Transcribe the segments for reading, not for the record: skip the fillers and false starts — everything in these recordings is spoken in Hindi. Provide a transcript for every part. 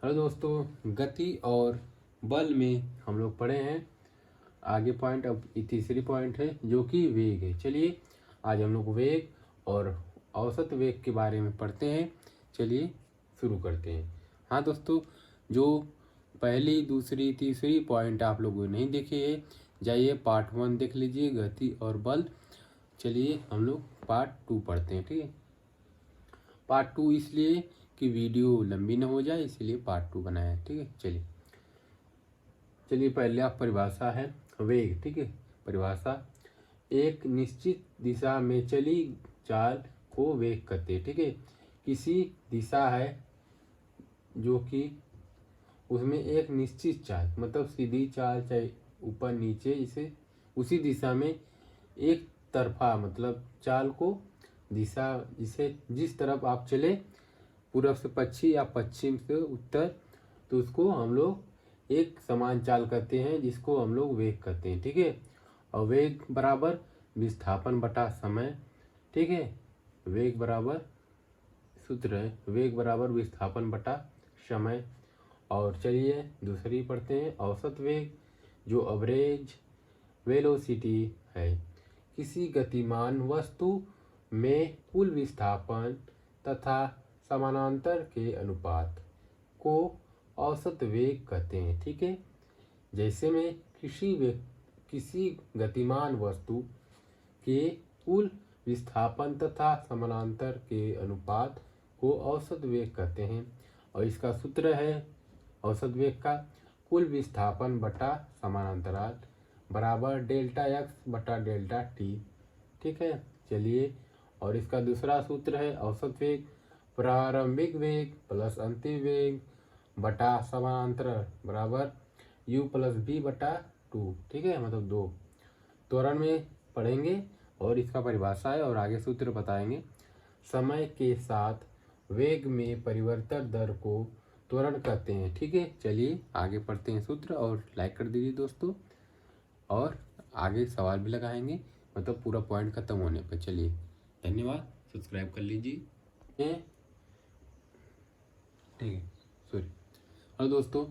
हेलो दोस्तों, गति और बल में हम लोग पढ़े हैं। आगे पॉइंट अब तीसरी पॉइंट है जो कि वेग है। चलिए आज हम लोग वेग और औसत वेग के बारे में पढ़ते हैं। चलिए शुरू करते हैं। हाँ दोस्तों, जो पहली दूसरी तीसरी पॉइंट आप लोगों ने नहीं देखे है, जाइए पार्ट 1 देख लीजिए, गति और बल। चलिए हम लोग पार्ट 2 पढ़ते हैं। ठीक है, पार्ट 2 इसलिए कि वीडियो लंबी ना हो जाए, इसीलिए पार्ट 2 बनाया है। ठीक है, चलिए पहले आप परिभाषा है वेग। ठीक है, परिभाषा एक निश्चित दिशा में चली चाल को वेग कहते हैं। ठीक है, किसी दिशा है जो कि उसमें एक निश्चित चाल, मतलब सीधी चाल चाहे ऊपर नीचे, इसे उसी दिशा में एक तरफा मतलब चाल को दिशा, जिसे जिस तरफ आप चले, पूरब से पश्चिम या पश्चिम से उत्तर, तो उसको हम लोग एक समान चाल कहते हैं, जिसको हम लोग वेग कहते हैं। ठीक है, और वेग बराबर विस्थापन बटा समय। ठीक है, वेग बराबर सूत्र है वेग बराबर विस्थापन बटा समय। और चलिए दूसरी पढ़ते हैं, औसत वेग, जो एवरेज वेलोसिटी है। किसी गतिमान वस्तु में कुल विस्थापन तथा समानांतर के अनुपात को औसत वेग कहते हैं। ठीक है, जैसे में किसी गतिमान वस्तु के कुल विस्थापन तथा समानांतर के अनुपात को औसत वेग कहते हैं। और इसका सूत्र है औसत वेग का कुल विस्थापन बटा समानांतराल बराबर डेल्टा एक्स बटा डेल्टा टी। ठीक है, चलिए, और इसका दूसरा सूत्र है औसत वेग प्रारंभिक वेग प्लस अंतिम वेग बटा समानांतर बराबर u प्लस बी बटा 2। ठीक है, मतलब 2 त्वरण में पढ़ेंगे और इसका परिभाषा है और आगे सूत्र बताएंगे। समय के साथ वेग में परिवर्तन दर को त्वरण कहते हैं। ठीक है, चलिए आगे पढ़ते हैं सूत्र, और लाइक कर दीजिए दोस्तों, और आगे सवाल भी लगाएंगे, मतलब पूरा पॉइंट खत्म होने पर। चलिए धन्यवाद, सब्सक्राइब कर लीजिए। ठीक है, सॉरी। और दोस्तों,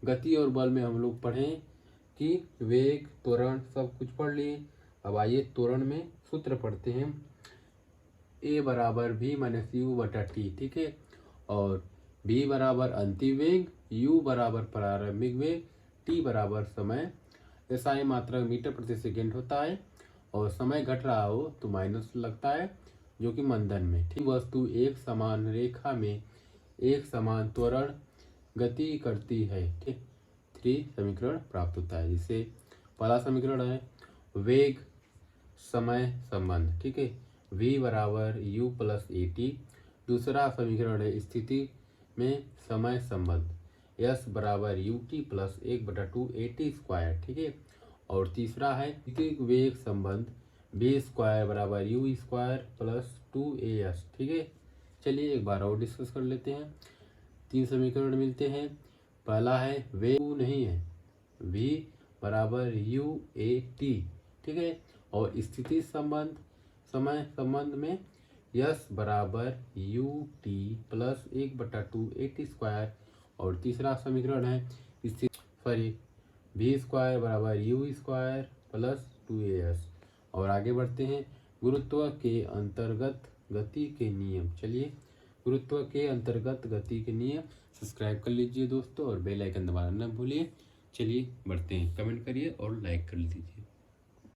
गति और बल में हम लोग पढ़ें कि वेग त्वरण सब कुछ पढ़ लिए। अब आइए त्वरण में सूत्र पढ़ते हैं। ए बराबर भी माइनस यू बटा टी। ठीक है, और बी बराबर अंतिम वेग, यू बराबर प्रारंभिक वेग, टी बराबर समय। SI मात्रक मीटर प्रति सेकेंड होता है, और समय घट रहा हो तो माइनस लगता है, जो कि मंदन में। ठीक, वस्तु एक समान रेखा में एक समान त्वरण गति करती है। ठीक, 3 समीकरण प्राप्त होता है, जिसे पहला समीकरण है वेग समय संबंध। ठीक है, v बराबर u प्लस ए टी। दूसरा समीकरण है स्थिति में समय संबंध, s बराबर U T plus 1/2 AT square. ठीक है, और तीसरा है स्थितिक वेग संबंध, v स्क्वायर बराबर u स्क्वायर प्लस 2as। ठीक है, चलिए एक बार और डिस्कस कर लेते हैं। 3 समीकरण मिलते हैं। पहला है वेग नहीं है, v बराबर यू ए टी। ठीक है, और स्थिति संबंध समय संबंध में यस बराबर U T plus 1/2 AT square. और तीसरा समीकरण है v स्क्वायर बराबर यू स्क्वायर प्लस 2as। और आगे बढ़ते हैं, गुरुत्व के अंतर्गत गति के नियम। चलिए, गुरुत्व के अंतर्गत गति के नियम सब्सक्राइब कर लीजिए दोस्तों, और बेल आइकन दबाना न भूलिए। चलिए बढ़ते हैं, कमेंट करिए और लाइक कर लीजिए।